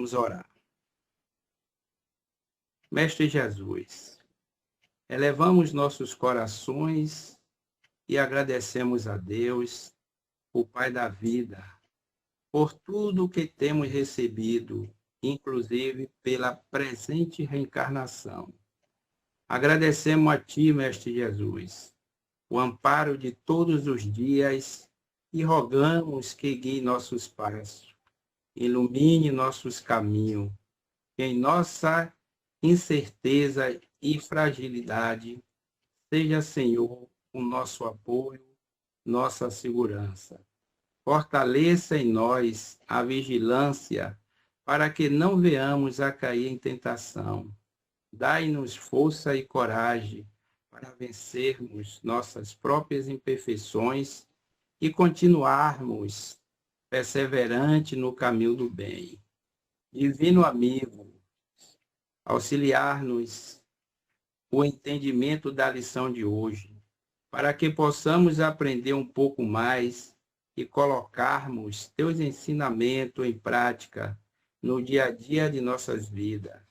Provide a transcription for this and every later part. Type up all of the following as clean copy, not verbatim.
Vamos orar. Mestre Jesus, elevamos nossos corações e agradecemos a Deus, o Pai da vida, por tudo que temos recebido, inclusive pela presente reencarnação. Agradecemos a Ti, Mestre Jesus, o amparo de todos os dias e rogamos que guie nossos passos, ilumine nossos caminhos, que em nossa incerteza e fragilidade seja, Senhor, o nosso apoio, nossa segurança. Fortaleça em nós a vigilância para que não venhamos a cair em tentação. Dai-nos força e coragem para vencermos nossas próprias imperfeições e continuarmos perseverante no caminho do bem. Divino amigo, auxiliar-nos o entendimento da lição de hoje, para que possamos aprender um pouco mais e colocarmos teus ensinamentos em prática no dia a dia de nossas vidas.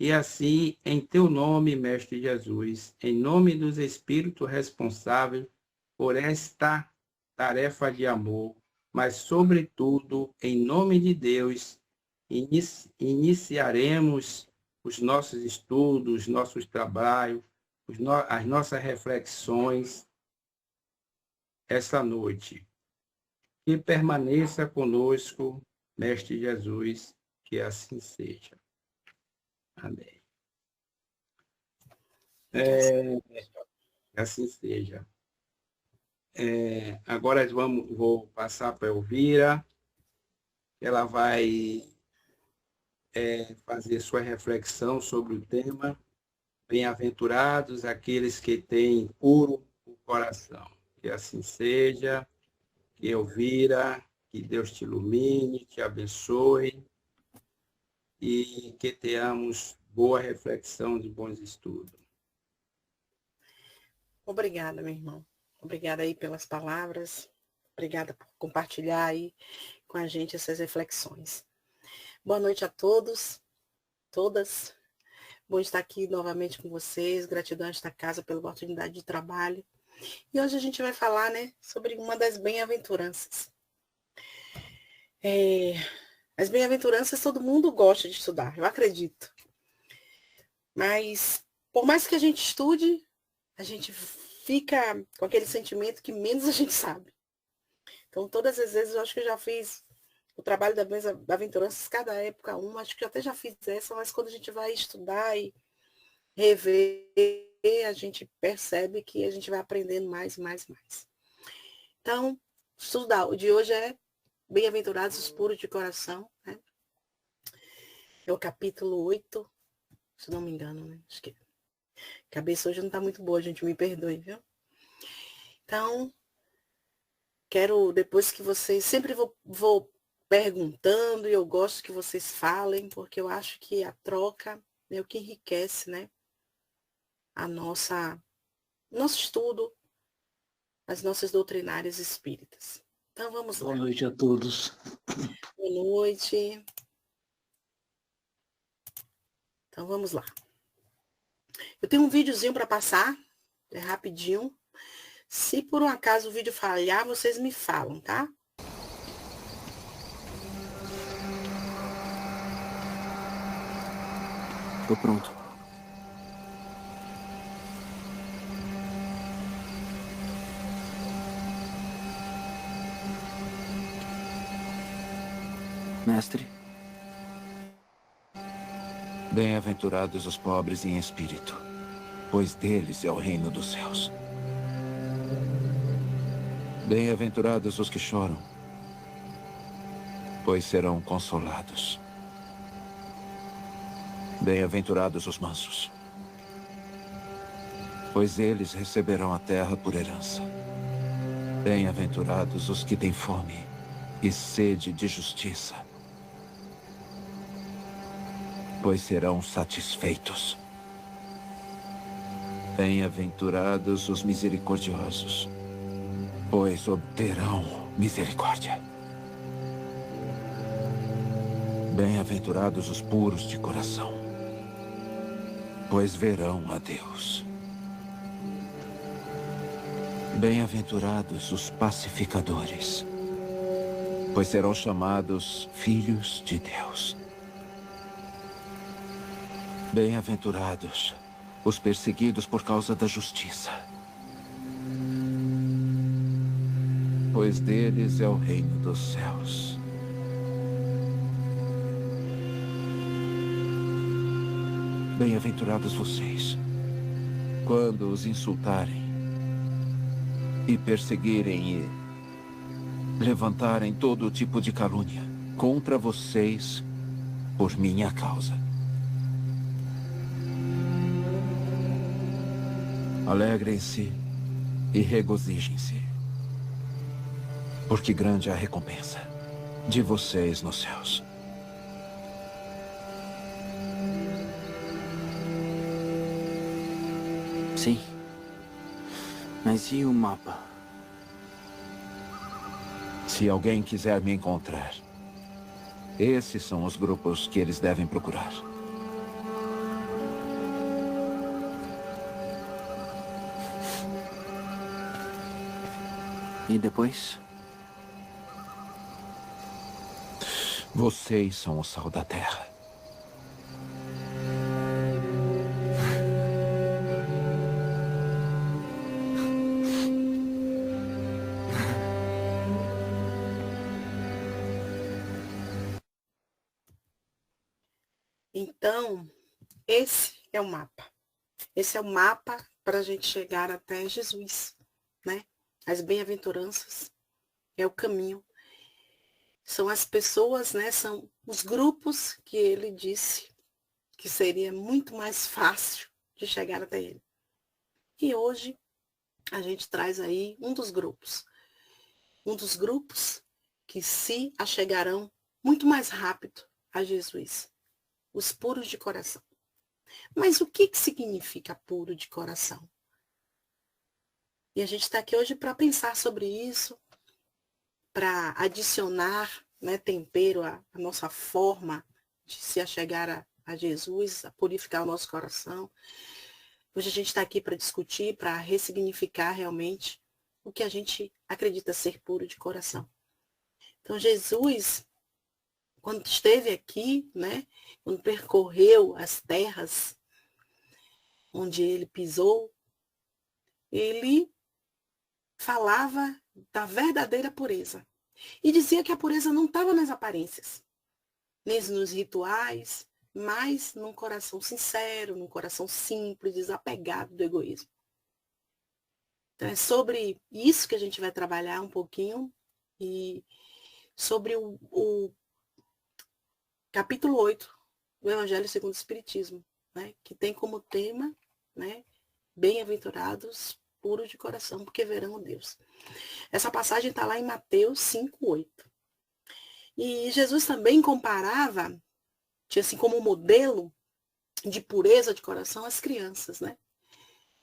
E assim, em teu nome, Mestre Jesus, em nome dos Espíritos responsáveis por esta tarefa de amor, mas, sobretudo, em nome de Deus, iniciaremos os nossos estudos, nossos trabalhos, as nossas reflexões esta noite. Que permaneça conosco, Mestre Jesus, que assim seja. Amém. Assim seja. Agora vou passar para a Elvira. Ela vai fazer sua reflexão sobre o tema Bem-aventurados aqueles que têm puro o coração. Que assim seja. Que Elvira, que Deus te ilumine, te abençoe e que tenhamos boa reflexão de bons estudos. Obrigada, meu irmão. Obrigada aí pelas palavras. Obrigada por compartilhar aí com a gente essas reflexões. Boa noite a todos, todas. Bom estar aqui novamente com vocês. Gratidão a esta casa pela oportunidade de trabalho. E hoje a gente vai falar, né, sobre uma das bem-aventuranças. As bem-aventuranças todo mundo gosta de estudar, eu acredito. Mas, por mais que a gente estude, a gente fica com aquele sentimento que menos a gente sabe. Então, todas as vezes, eu acho que eu já fiz o trabalho da bem-aventuranças, cada época uma, acho que eu até já fiz essa, mas quando a gente vai estudar e rever, a gente percebe que a gente vai aprendendo mais. Então, o de hoje é Bem-aventurados os puros de coração, né? É o capítulo 8, se não me engano, né? Acho que a cabeça hoje não está muito boa, gente, me perdoe, viu? Então, quero, depois que vocês, sempre vou perguntando, e eu gosto que vocês falem, porque eu acho que a troca é o que enriquece, né? Nosso estudo, as nossas doutrinárias espíritas. Então, vamos lá. Boa noite a todos. Boa noite. Então, vamos lá. Eu tenho um videozinho para passar, é rapidinho. Se por um acaso o vídeo falhar, vocês me falam, tá? Tô pronto. Mestre. Bem-aventurados os pobres em espírito, pois deles é o reino dos céus. Bem-aventurados os que choram, pois serão consolados. Bem-aventurados os mansos, pois eles receberão a terra por herança. Bem-aventurados os que têm fome e sede de justiça, pois serão satisfeitos. Bem-aventurados os misericordiosos, pois obterão misericórdia. Bem-aventurados os puros de coração, pois verão a Deus. Bem-aventurados os pacificadores, pois serão chamados filhos de Deus. Bem-aventurados os perseguidos por causa da justiça, pois deles é o reino dos céus. Bem-aventurados vocês, quando os insultarem e perseguirem e levantarem todo tipo de calúnia contra vocês por minha causa. Alegrem-se e regozijem-se, porque grande é a recompensa de vocês nos céus. Sim. Mas e o mapa? Se alguém quiser me encontrar, esses são os grupos que eles devem procurar. E depois? Vocês são o sal da terra. Então, esse é o mapa. Esse é o mapa para a gente chegar até Jesus, né? As bem-aventuranças é o caminho. São as pessoas, né? São os grupos que ele disse que seria muito mais fácil de chegar até ele. E hoje a gente traz aí um dos grupos. Um dos grupos que se achegarão muito mais rápido a Jesus. Os puros de coração. Mas o que significa puro de coração? E a gente está aqui hoje para pensar sobre isso, para adicionar, né, tempero à nossa forma de se achegar a Jesus, a purificar o nosso coração. Hoje a gente está aqui para discutir, para ressignificar realmente o que a gente acredita ser puro de coração. Então, Jesus, quando esteve aqui, né, quando percorreu as terras onde ele pisou, ele falava da verdadeira pureza. E dizia que a pureza não estava nas aparências, nem nos rituais, mas num coração sincero, num coração simples, desapegado do egoísmo. Então é sobre isso que a gente vai trabalhar um pouquinho, e sobre o capítulo 8 do Evangelho segundo o Espiritismo, né, que tem como tema, né, bem-aventurados puros de coração, porque verão Deus. Essa passagem está lá em Mateus 5:8. E Jesus também comparava, tinha assim como modelo de pureza de coração as crianças, né?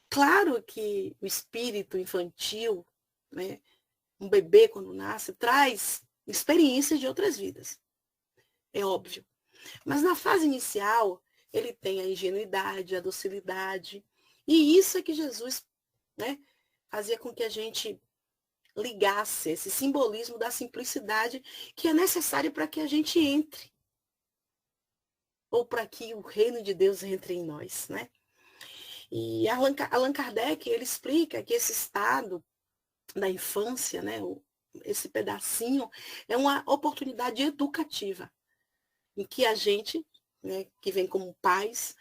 Claro que o espírito infantil, né, um bebê quando nasce, traz experiências de outras vidas. É óbvio. Mas na fase inicial, ele tem a ingenuidade, a docilidade. E isso é que Jesus, né, fazia com que a gente ligasse esse simbolismo da simplicidade que é necessário para que a gente entre. Ou para que o reino de Deus entre em nós, né? E Allan Kardec, ele explica que esse estado da infância, né, esse pedacinho, é uma oportunidade educativa, em que a gente, né, que vem como pais,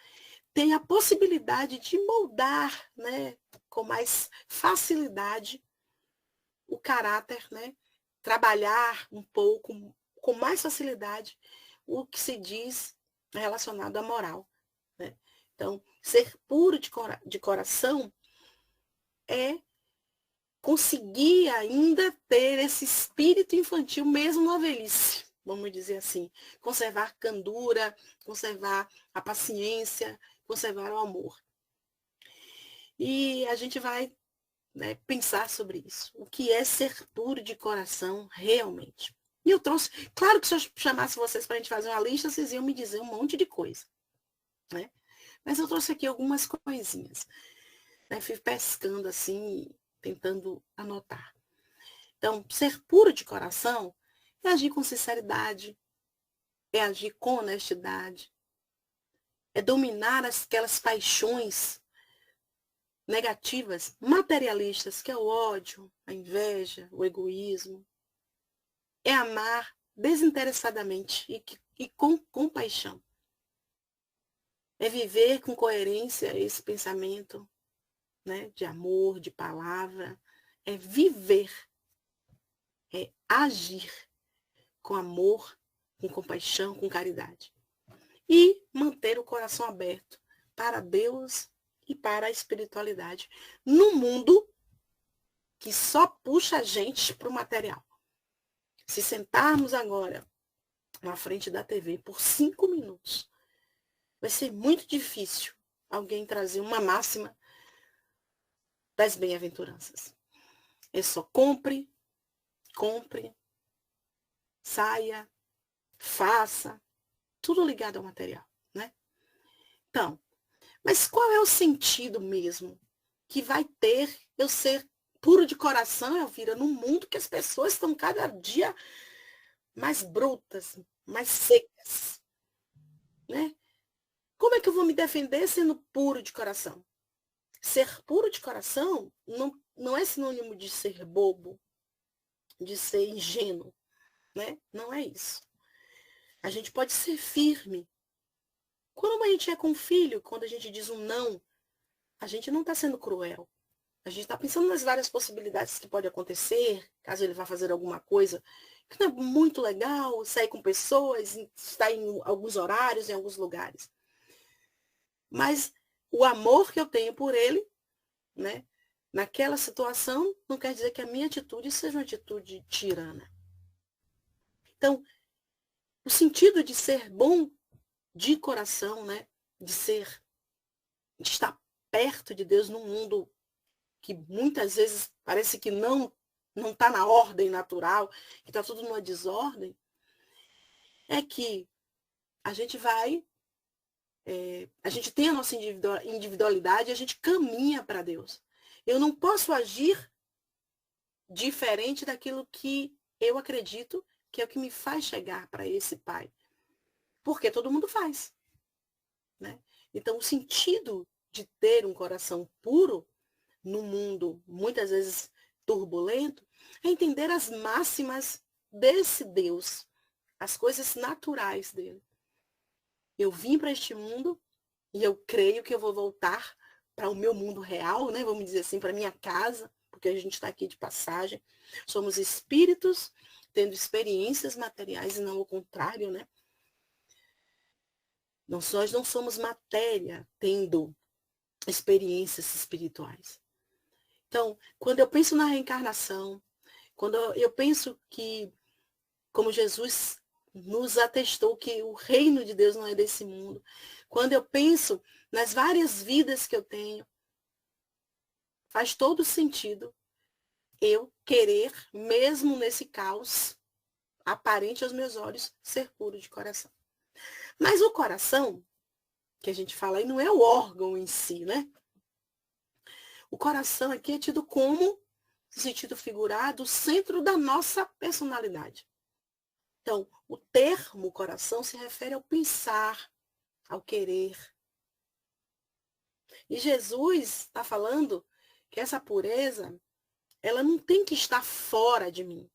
tem a possibilidade de moldar, né, com mais facilidade o caráter, né, trabalhar um pouco, com mais facilidade, o que se diz relacionado à moral, né? Então, ser puro de coração é conseguir ainda ter esse espírito infantil mesmo na velhice, vamos dizer assim. Conservar candura, conservar a paciência, conservar o amor. E a gente vai, né, pensar sobre isso. O que é ser puro de coração realmente? E eu trouxe, claro que se eu chamasse vocês para a gente fazer uma lista, vocês iam me dizer um monte de coisa, né? Mas eu trouxe aqui algumas coisinhas, né? Fui pescando assim, tentando anotar. Então, ser puro de coração é agir com sinceridade, é agir com honestidade, é dominar aquelas paixões negativas, materialistas, que é o ódio, a inveja, o egoísmo. É amar desinteressadamente e com compaixão. É viver com coerência esse pensamento, né, de amor, de palavra. É viver, é agir com amor, com compaixão, com caridade. E manter o coração aberto para Deus e para a espiritualidade, num mundo que só puxa a gente para o material. Se sentarmos agora na frente da TV por 5 minutos, vai ser muito difícil alguém trazer uma máxima das bem-aventuranças. É só compre, saia, faça, tudo ligado ao material, né? Então, mas qual é o sentido mesmo que vai ter eu ser puro de coração, Elvira, num mundo que as pessoas estão cada dia mais brutas, mais secas, né? Como é que eu vou me defender sendo puro de coração? Ser puro de coração não é sinônimo de ser bobo, de ser ingênuo, né? Não é isso. A gente pode ser firme. Quando a gente é com filho, quando a gente diz um não, a gente não está sendo cruel. A gente está pensando nas várias possibilidades que pode acontecer, caso ele vá fazer alguma coisa que não é muito legal, sair com pessoas, estar em alguns horários, em alguns lugares. Mas o amor que eu tenho por ele, né, naquela situação, não quer dizer que a minha atitude seja uma atitude tirana. Então, o sentido de ser bom de coração, né, de estar perto de Deus num mundo que muitas vezes parece que não está na ordem natural, que está tudo numa desordem, é que a gente a gente tem a nossa individualidade, a gente caminha para Deus. Eu não posso agir diferente daquilo que eu acredito que é o que me faz chegar para esse Pai. Porque todo mundo faz, né? Então, o sentido de ter um coração puro no mundo, muitas vezes turbulento, é entender as máximas desse Deus, as coisas naturais dele. Eu vim para este mundo e eu creio que eu vou voltar para o meu mundo real, né? Vamos dizer assim, para minha casa, porque a gente está aqui de passagem. Somos espíritos tendo experiências materiais e não o contrário, né? Nós não somos matéria tendo experiências espirituais. Então, quando eu penso na reencarnação, quando eu penso que, como Jesus nos atestou que o reino de Deus não é desse mundo, quando eu penso nas várias vidas que eu tenho, faz todo sentido eu querer, mesmo nesse caos aparente aos meus olhos, ser puro de coração. Mas o coração, que a gente fala aí, não é o órgão em si, né? O coração aqui é tido como, no sentido figurado, o centro da nossa personalidade. Então, o termo coração se refere ao pensar, ao querer. E Jesus está falando que essa pureza, ela não tem que estar fora de mim.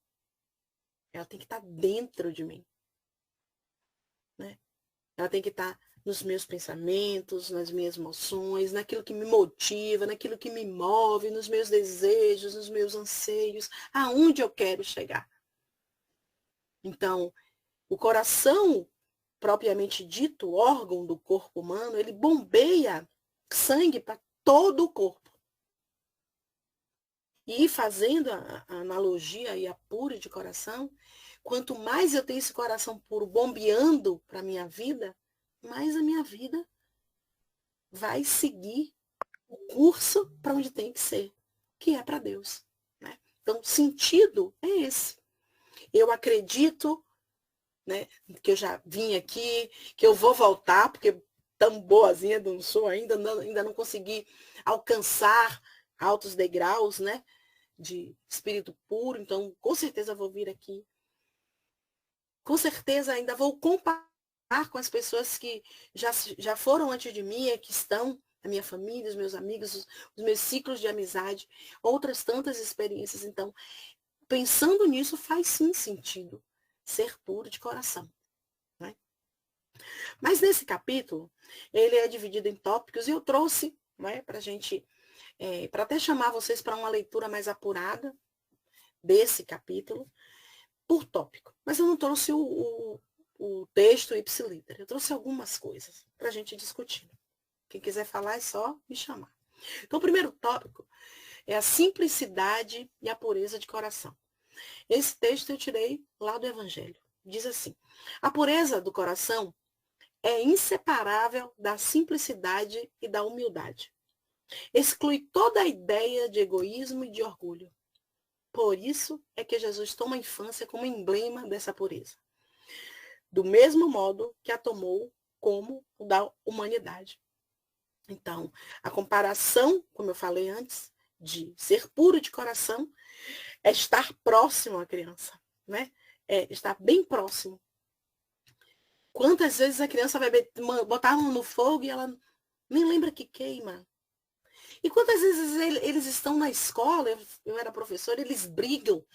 Ela tem que estar dentro de mim. Né? Ela tem que estar nos meus pensamentos, nas minhas emoções, naquilo que me motiva, naquilo que me move, nos meus desejos, nos meus anseios, aonde eu quero chegar. Então, o coração, propriamente dito, órgão do corpo humano, ele bombeia sangue para todo o corpo. E fazendo a analogia e a pura de coração, quanto mais eu tenho esse coração puro bombeando para a minha vida, mais a minha vida vai seguir o curso para onde tem que ser, que é para Deus. Né? Então, o sentido é esse. Eu acredito, né, que eu já vim aqui, que eu vou voltar, porque tão boazinha não sou ainda não consegui alcançar altos degraus, né, de espírito puro, então com certeza vou vir aqui. Com certeza ainda vou comparar com as pessoas que já foram antes de mim, que estão, a minha família, os meus amigos, os meus ciclos de amizade, outras tantas experiências. Então, pensando nisso, faz sim sentido ser puro de coração. Né? Mas nesse capítulo, ele é dividido em tópicos e eu trouxe, né, para a gente, para até chamar vocês para uma leitura mais apurada desse capítulo, por tópico. Mas eu não trouxe o texto ipsiliter. Eu trouxe algumas coisas para a gente discutir. Quem quiser falar é só me chamar. Então, o primeiro tópico é a simplicidade e a pureza de coração. Esse texto eu tirei lá do Evangelho. Diz assim: a pureza do coração é inseparável da simplicidade e da humildade. Exclui toda a ideia de egoísmo e de orgulho. Por isso é que Jesus toma a infância como emblema dessa pureza. Do mesmo modo que a tomou como o da humanidade. Então, a comparação, como eu falei antes, de ser puro de coração, é estar próximo à criança, né? É estar bem próximo. Quantas vezes a criança vai botar a mão no fogo e ela nem lembra que queima? E quantas vezes eles estão na escola, eu era professora, eles brigam,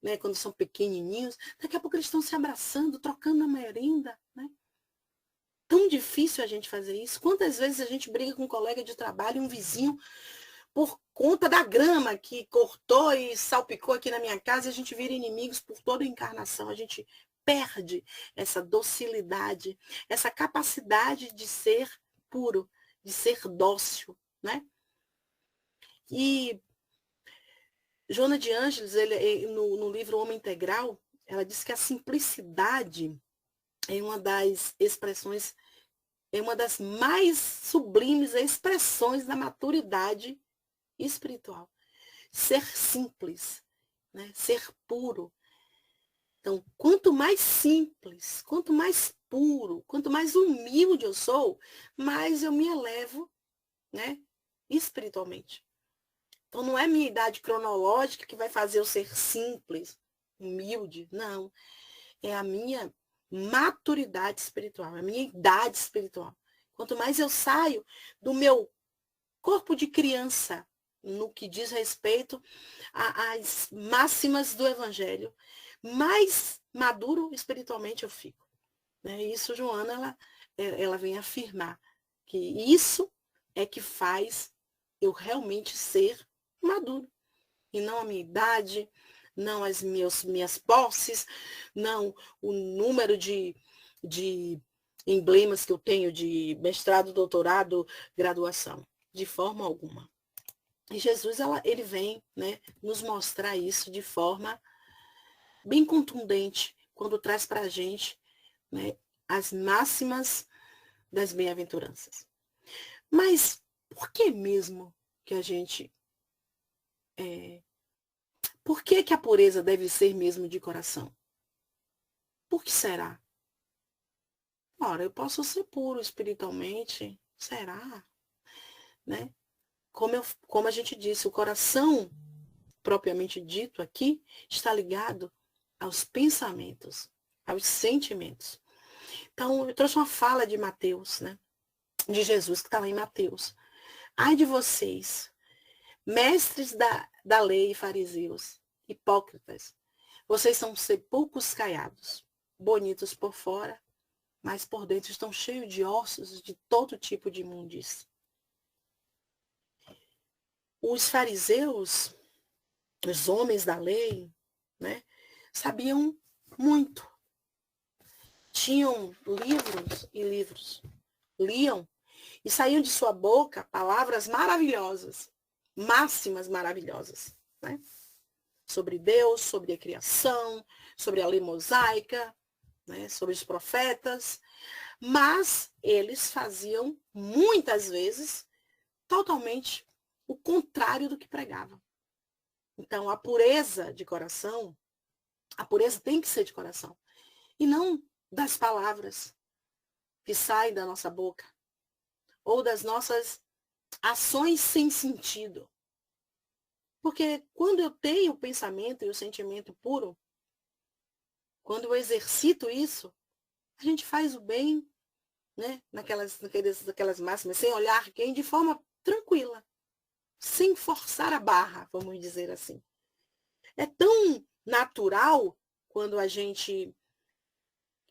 né, quando são pequenininhos, daqui a pouco eles estão se abraçando, trocando a merenda, né? Tão difícil a gente fazer isso. Quantas vezes a gente briga com um colega de trabalho, um vizinho, por conta da grama que cortou e salpicou aqui na minha casa, e a gente vira inimigos por toda a encarnação. A gente perde essa docilidade, essa capacidade de ser puro, de ser dócil, né? E Joana de Ângeles, no livro Homem Integral, ela diz que a simplicidade é uma das expressões, é uma das mais sublimes expressões da maturidade espiritual. Ser simples, né? Ser puro. Então, quanto mais simples, quanto mais puro, quanto mais humilde eu sou, mais eu me elevo, né, espiritualmente. Então, não é minha idade cronológica que vai fazer eu ser simples, humilde, não. É a minha maturidade espiritual, é a minha idade espiritual. Quanto mais eu saio do meu corpo de criança, no que diz respeito às máximas do Evangelho, mais maduro espiritualmente eu fico. Né? Isso, Joana, ela vem afirmar que isso é que faz eu realmente ser maduro. E não a minha idade, não as minhas posses, não o número de emblemas que eu tenho de mestrado, doutorado, graduação. De forma alguma. E Jesus, ele vem, né, nos mostrar isso de forma bem contundente, quando traz para a gente, né, as máximas das bem-aventuranças. Mas por que mesmo que a gente... por que a pureza deve ser mesmo de coração? Por que será? Ora, eu posso ser puro espiritualmente, será? Né? Como a gente disse, o coração, propriamente dito aqui, está ligado aos pensamentos, aos sentimentos. Então, eu trouxe uma fala de Mateus, né? De Jesus, que está lá em Mateus. Ai de vocês, mestres da lei e fariseus, hipócritas, vocês são sepulcros caiados, bonitos por fora, mas por dentro estão cheios de ossos de todo tipo de imundície. Os fariseus, os homens da lei, né, sabiam muito. Tinham livros e livros. Liam e saíam de sua boca palavras maravilhosas, máximas maravilhosas, né? Sobre Deus, sobre a criação, sobre a lei mosaica, né? Sobre os profetas. Mas eles faziam, muitas vezes, totalmente o contrário do que pregavam. Então, a pureza de coração A pureza tem que ser de coração. E não das palavras que saem da nossa boca. Ou das nossas ações sem sentido. Porque quando eu tenho o pensamento e o sentimento puro, quando eu exercito isso, a gente faz o bem, né? Naquelas máximas, sem olhar quem, de forma tranquila, sem forçar a barra, vamos dizer assim. É tão natural quando a gente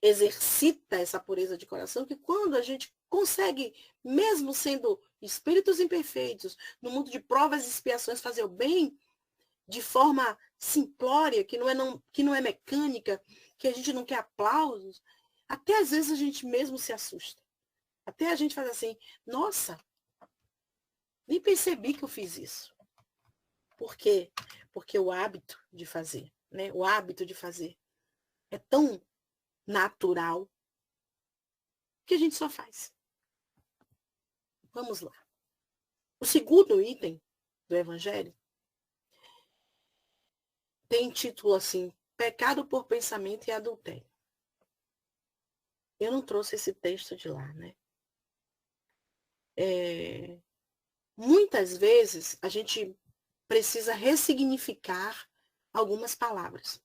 exercita essa pureza de coração, que quando a gente consegue, mesmo sendo espíritos imperfeitos, no mundo de provas e expiações, fazer o bem de forma simplória, que não é mecânica, que a gente não quer aplausos, até às vezes a gente mesmo se assusta. Até a gente faz assim, nossa, nem percebi que eu fiz isso. Por quê? Porque o hábito de fazer, né? O hábito de fazer é tão natural que a gente só faz. Vamos lá. O segundo item do Evangelho tem título assim, pecado por pensamento e adultério. Eu não trouxe esse texto de lá, né? Muitas vezes a gente precisa ressignificar algumas palavras.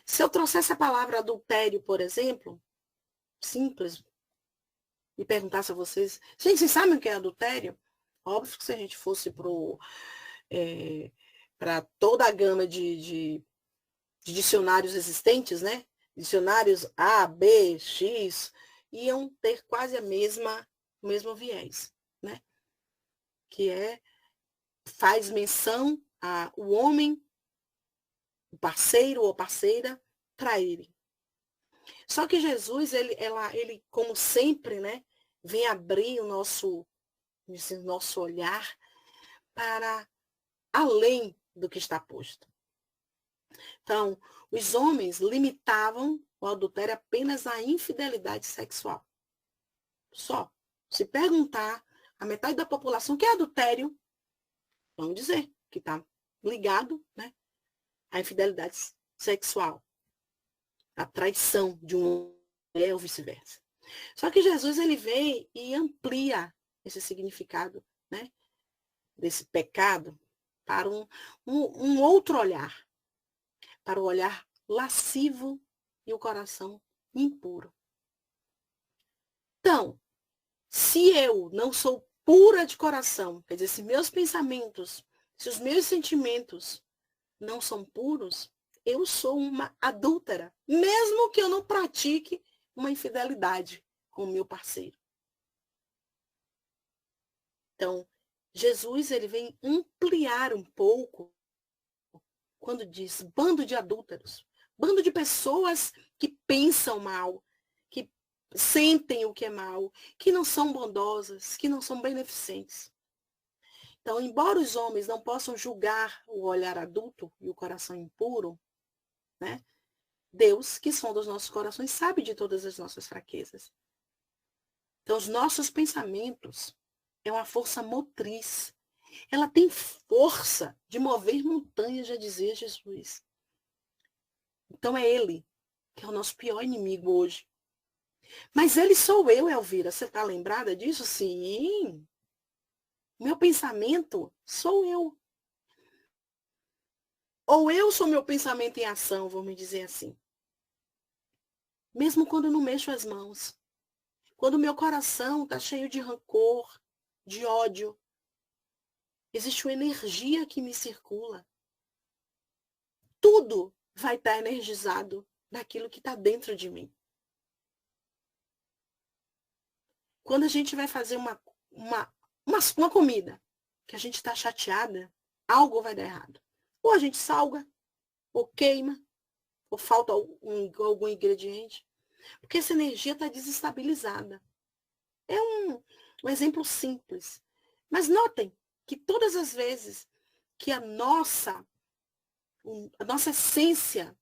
Se eu trouxesse a palavra adultério, por exemplo, simples, e perguntasse a vocês, gente, vocês sabem o que é adultério? Óbvio que se a gente fosse para toda a gama de dicionários existentes, né? Dicionários A, B, X, iam ter quase o mesmo viés, né? Que faz menção ao homem, o parceiro ou parceira, traírem. Só que Jesus, ele como sempre, né, vem abrir o nosso olhar para além do que está posto. Então, os homens limitavam o adultério apenas à infidelidade sexual. Só. Se perguntar a metade da população o que é adultério, vamos dizer que está ligado, né, à infidelidade sexual, à traição de um ou vice-versa. Só que Jesus, ele vem e amplia esse significado, né, desse pecado para um outro olhar, para o olhar lascivo e o coração impuro. Então, se eu não sou pura de coração, quer dizer, se meus pensamentos, se os meus sentimentos não são puros, eu sou uma adúltera, mesmo que eu não pratique uma infidelidade com o meu parceiro. Então, Jesus, ele vem ampliar um pouco quando diz bando de adúlteros, bando de pessoas que pensam mal, que sentem o que é mal, que não são bondosas, que não são beneficentes. Então, embora os homens não possam julgar o olhar adulto e o coração impuro, né? Deus, que sonda os nossos corações, sabe de todas as nossas fraquezas. Então, os nossos pensamentos é uma força motriz. Ela tem força de mover montanhas, já dizia Jesus. Então, é ele que é o nosso pior inimigo hoje. Mas ele sou eu, Elvira. Você está lembrada disso? Sim. Meu pensamento sou eu. Ou eu sou meu pensamento em ação, vamos dizer assim. Mesmo quando eu não mexo as mãos. Quando o meu coração está cheio de rancor, de ódio. Existe uma energia que me circula. Tudo vai estar energizado naquilo que está dentro de mim. Quando a gente vai fazer uma comida, que a gente está chateada, algo vai dar errado. Ou a gente salga, ou queima, ou falta algum ingrediente. Porque essa energia está desestabilizada. É um exemplo simples. Mas notem que todas as vezes que a nossa essência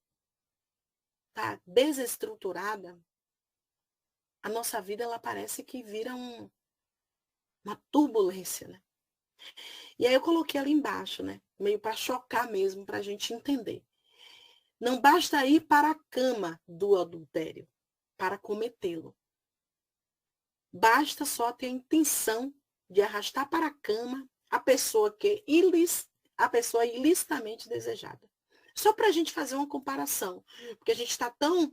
está desestruturada, a nossa vida ela parece que vira uma turbulência, né? E aí eu coloquei ali embaixo, né? Meio para chocar mesmo, para a gente entender. Não basta ir para a cama do adultério para cometê-lo. Basta só ter a intenção de arrastar para a cama a pessoa ilicitamente desejada. Só para a gente fazer uma comparação. Porque a gente está tão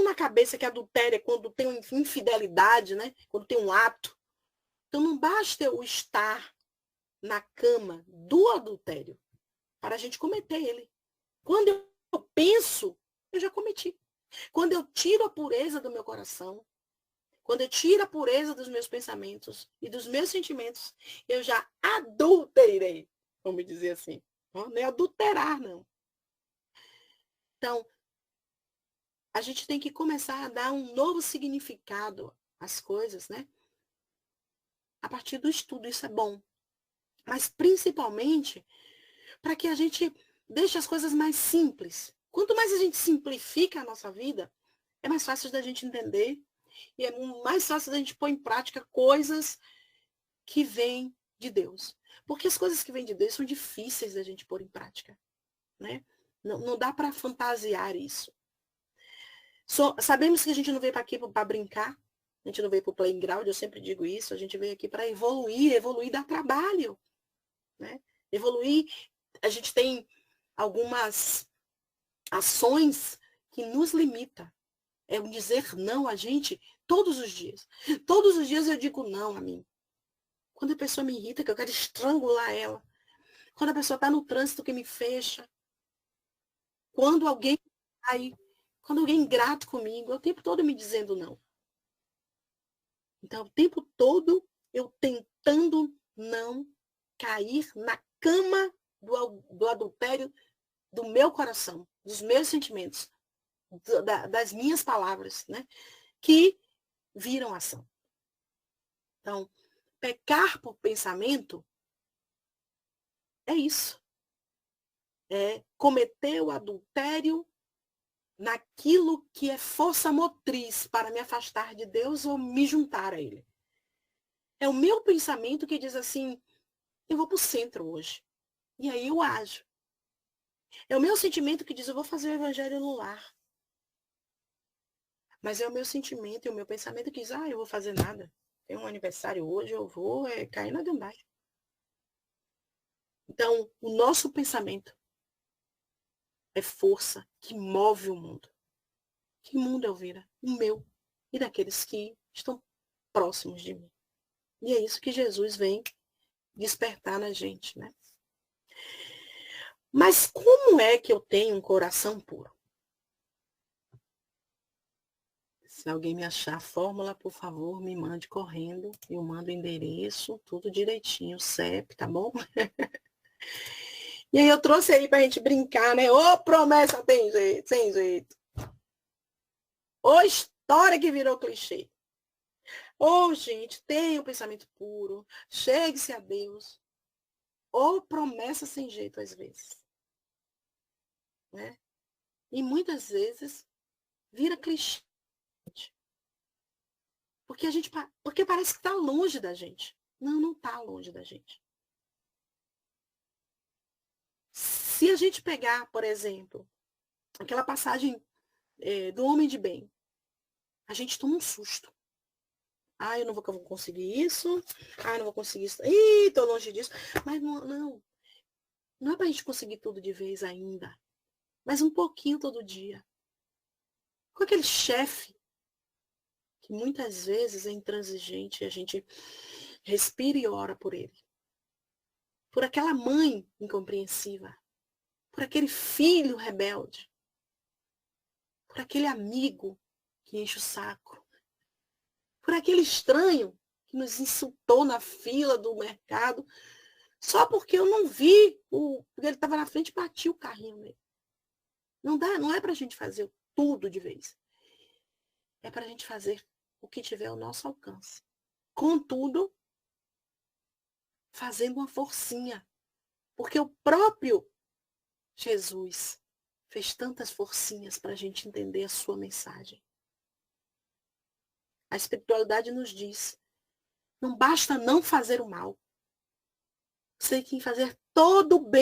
na cabeça que adultério é quando tem uma infidelidade, né? Quando tem um ato. Então não basta eu estar na cama do adultério para a gente cometer ele. Quando eu penso, eu já cometi. Quando eu tiro a pureza do meu coração, quando eu tiro a pureza dos meus pensamentos e dos meus sentimentos, eu já adulterei, vamos dizer assim. Não é adulterar, não. Então, a gente tem que começar a dar um novo significado às coisas, né? A partir do estudo, isso é bom. Mas, principalmente, para que a gente deixe as coisas mais simples. Quanto mais a gente simplifica a nossa vida, é mais fácil da gente entender e é mais fácil da gente pôr em prática coisas que vêm de Deus. Porque as coisas que vêm de Deus são difíceis da gente pôr em prática, né? Não dá para fantasiar isso. Sabemos que a gente não veio para aqui para brincar, a gente não veio para o playground, eu sempre digo isso, a gente veio aqui para evoluir dá trabalho, né? Evoluir, a gente tem algumas ações que nos limitam. É um dizer não a gente todos os dias. Todos os dias eu digo não a mim. Quando a pessoa me irrita, que eu quero estrangular ela. Quando a pessoa está no trânsito que me fecha. Quando alguém é ingrato comigo, é o tempo todo me dizendo não. Então, o tempo todo eu tentando não cair na cama do adultério do meu coração, dos meus sentimentos, das minhas palavras, né? Que viram ação. Então, pecar por pensamento é isso. É cometer o adultério naquilo que é força motriz para me afastar de Deus ou me juntar a Ele. É o meu pensamento que diz assim, eu vou para o centro hoje. E aí eu ajo. É o meu sentimento que diz, eu vou fazer o evangelho no lar. Mas é o meu sentimento e o meu pensamento que diz, eu vou fazer nada. Tem um aniversário hoje, eu vou cair na gandaia. Então, o nosso pensamento é força que move o mundo. Que mundo eu vira? O meu e daqueles que estão próximos de mim. E é isso que Jesus vem despertar na gente, né? Mas como é que eu tenho um coração puro? Se alguém me achar a fórmula, por favor, me mande correndo. Eu mando o endereço, tudo direitinho, CEP, tá bom? E aí eu trouxe aí pra gente brincar, né? Ô, promessa tem jeito, sem jeito. Ô, história que virou clichê. Ô, gente, tenha um pensamento puro. Chegue-se a Deus. Ô, promessa sem jeito às vezes. Né? E muitas vezes vira clichê. Porque parece que está longe da gente. Não está longe da gente. Se a gente pegar, por exemplo, aquela passagem do homem de bem, a gente toma um susto. Eu não vou conseguir isso. Eu não vou conseguir isso. Ih, estou longe disso. Mas não é para a gente conseguir tudo de vez ainda. Mas um pouquinho todo dia. Com aquele chefe que muitas vezes é intransigente e a gente respira e ora por ele. Por aquela mãe incompreensiva. Por aquele filho rebelde. Por aquele amigo que enche o saco. Por aquele estranho que nos insultou na fila do mercado, só porque eu não vi, porque ele estava na frente e bati o carrinho nele. Não é para a gente fazer tudo de vez. É para a gente fazer o que tiver ao nosso alcance. Contudo, fazendo uma forcinha. Porque o próprio Jesus fez tantas forcinhas para a gente entender a sua mensagem. A espiritualidade nos diz, não basta não fazer o mal. Você tem que fazer todo o bem